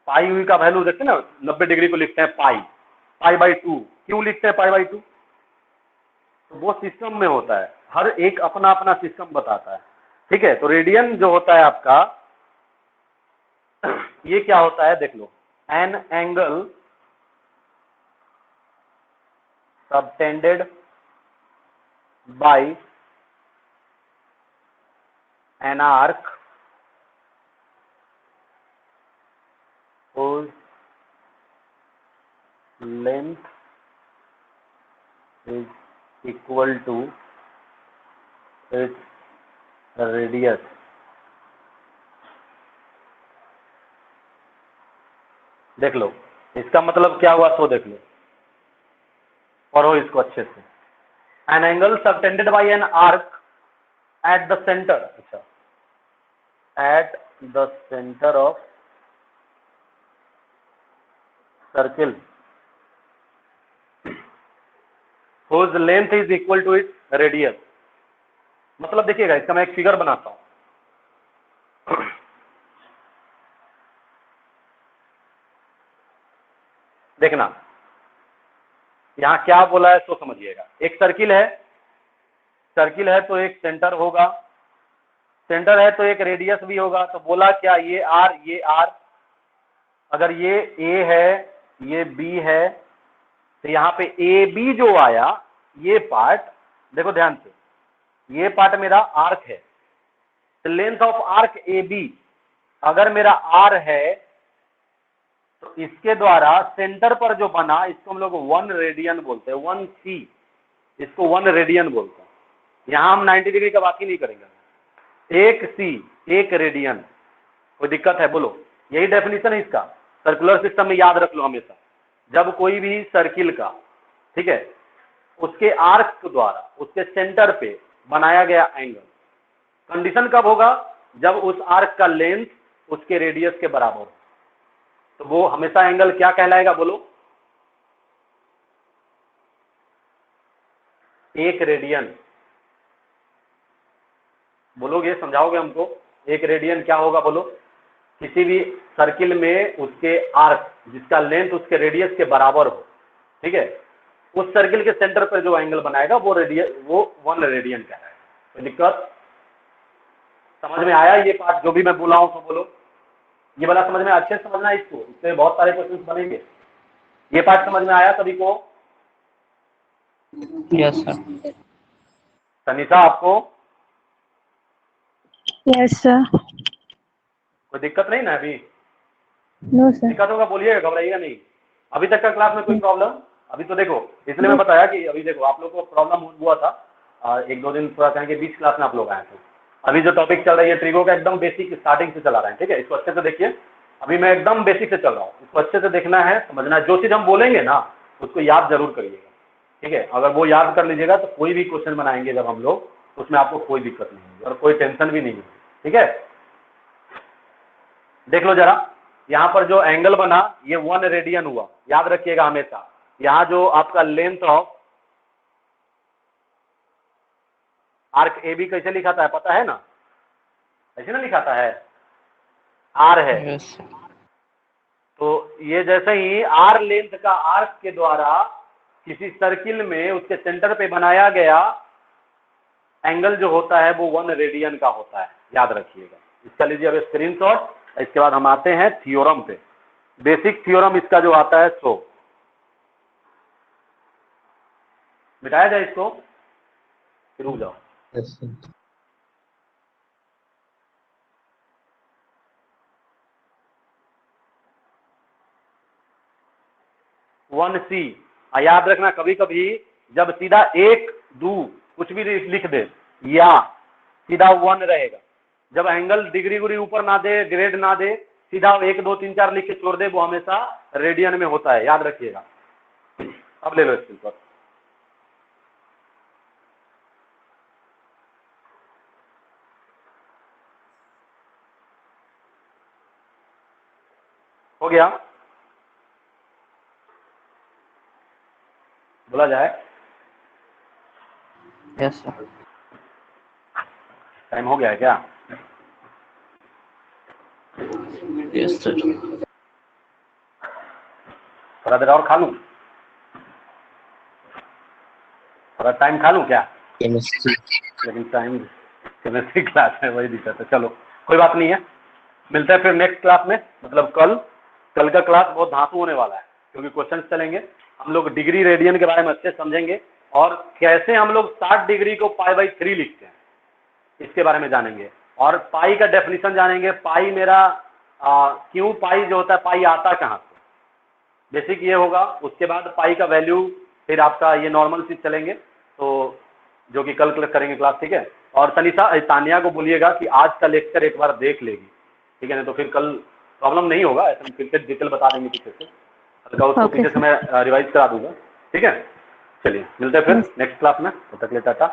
पाई हुई का वैल्यू देखते हैं ना, 90 डिग्री को लिखते हैं पाई बाई 2। क्यों लिखते हैं पाई बाई 2? तो वो सिस्टम में होता है, हर एक अपना अपना सिस्टम बताता है, ठीक है। तो रेडियन जो होता है आपका, ये क्या होता है देख लो, an angle subtended by an arc whose length is equal to its radius। देख लो इसका मतलब क्या हुआ, तो देख लो, पढ़ो इसको अच्छे से। An angle subtended by an arc at the centre, अच्छा, at the centre of circle whose length is equal to its radius। मतलब देखिएगा, इसका मैं एक फिगर बनाता हूं। देखना यहां क्या बोला है तो समझिएगा। एक सर्किल है, सर्किल है तो एक सेंटर होगा, सेंटर है तो एक रेडियस भी होगा। तो बोला क्या, ये आर, ये आर, अगर ये ए है, ये बी है, तो यहाँ पे ए बी जो आया, ये पार्ट देखो ध्यान से, ये पार्ट मेरा आर्क है। Length of arc A B अगर मेरा आर है, तो इसके द्वारा सेंटर पर जो बना, इसको हम लोग 1 रेडियन बोलते हैं, 1 सी, इसको 1 रेडियन बोलते हैं। यहां हम 90 डिग्री का बात ही नहीं करेंगे, 1 सी 1 रेडियन। कोई दिक्कत है बोलो? यही डेफिनेशन है इसका, सर्कुलर सिस्टम में याद रख लो हमेशा। जब कोई भी सर्किल का, ठीक है, उसके आर्क द्वारा उसके सेंटर पे बनाया गया एंगल, कंडीशन कब होगा, जब उस आर्क का लेंथ उसके रेडियस के बराबर हो, तो वो हमेशा एंगल क्या कहलाएगा बोलो? 1 रेडियन। बोलोगे, समझाओगे हमको? 1 रेडियन क्या होगा बोलो? किसी भी सर्किल में उसके आर्क जिसका लेंथ उसके रेडियस के बराबर हो, ठीक है, उस सर्किल के सेंटर पर जो एंगल बनाएगा वो 1 रेडियन कहलाएगा। कोई दिक्कत? समझ में आया ये पार्ट जो भी मैं बोला हूं तो बोलो। ये वाला समझ में, अच्छे से समझना है इसको, इससे बहुत सारे क्वेश्चन बनेंगे। ये पार्ट समझ में आया सभी को? Yes sir. तनिषा आपको? Yes sir. कोई दिक्कत नहीं ना अभी? No sir. दिक्कत होगा बोलिएगा, घबराइएगा नहीं। अभी तक का क्लास में कोई प्रॉब्लम? अभी तो देखो, इसलिए मैं बताया कि अभी देखो आप लोग को प्रॉब्लम हुआ था 1-2 दिन, थोड़ा कहेंगे बीच क्लास में आप लोग आए थे। अभी जो टॉपिक चल रही है ट्रिगो का, एकदम बेसिक स्टार्टिंग से चला रहे हैं, ठीक है। इसको अच्छे से देखिए, अभी मैं एकदम बेसिक से चल रहा हूँ, इसको अच्छे से देखना है, समझना है। जो चीज़ हम बोलेंगे ना उसको याद जरूर करिएगा, ठीक है। अगर वो याद कर लीजिएगा तो कोई भी क्वेश्चन बनाएंगे जब हम लोग, उसमें आपको कोई दिक्कत नहीं होगी और कोई टेंशन भी नहीं होगी, ठीक है। देख लो जरा, यहाँ पर जो एंगल बना ये 1 रेडियन हुआ, याद रखिएगा हमेशा। यहाँ जो आपका length of arc A B कैसे लिखाता है पता है ना? ऐसे ना लिखाता है, आर है। Yes sir. तो ये जैसे ही आर लेंथ का आर्क के द्वारा किसी सर्किल में उसके सेंटर पे बनाया गया एंगल जो होता है वो 1 रेडियन का होता है, याद रखिएगा। इसका लीजिए अब स्क्रीनशॉट। इसके बाद हम आते हैं थ्योरम पे। बेसिक थ्योरम इसका जो आता है, सो मिटाया जाए इसको, फिर रुक जाओ। Yes sir. 1C याद रखना, कभी कभी जब सीधा 1 2 कुछ भी लिख दे या सीधा 1 रहेगा, जब एंगल डिग्री गुरी ऊपर ना दे, ग्रेड ना दे, सीधा 1 2 3 4 लिख के छोड़ दे, वो हमेशा रेडियन में होता है, याद रखिएगा। अब ले लो स्क्रीन पर। गया? बोला जाए। Yes sir. टाइम हो गया है क्या? Yes sir. थोड़ा देर और खा लूं? थोड़ा टाइम खा लूं क्या? केमिस्ट्री। लेकिन टाइम केमिस्ट्री क्लास है, वही दिक्कत है। चलो कोई बात नहीं है, मिलते हैं फिर नेक्स्ट क्लास में, मतलब कल का क्लास बहुत धांसू होने वाला है, क्योंकि क्वेश्चंस चलेंगे, हम लोग डिग्री रेडियन के बारे में अच्छे समझेंगे, और कैसे हम लोग 60 डिग्री को π/3 लिखते हैं इसके बारे में जानेंगे, और पाई का डेफिनेशन जानेंगे। पाई मेरा क्यों पाई जो होता है, पाई आता कहाँ से, बेसिक ये होगा। उसके बाद पाई का वैल्यू, फिर आपका ये नॉर्मल चीज चलेंगे, तो जो कि कल करेंगे क्लास, ठीक है। और तनिषा तानिया को बोलिएगा कि आज का लेक्चर एक बार देख लेगी, ठीक है, नहीं तो फिर कल प्रॉब्लम नहीं होगा, ऐसा हम फिर से डिटेल बता देंगे पीछे से, हल्का उसको Okay, पीछे से मैं रिवाइज करा दूंगा, ठीक है। चलिए मिलते हैं फिर नेक्स्ट क्लास में, तब तक के लिए टाटा।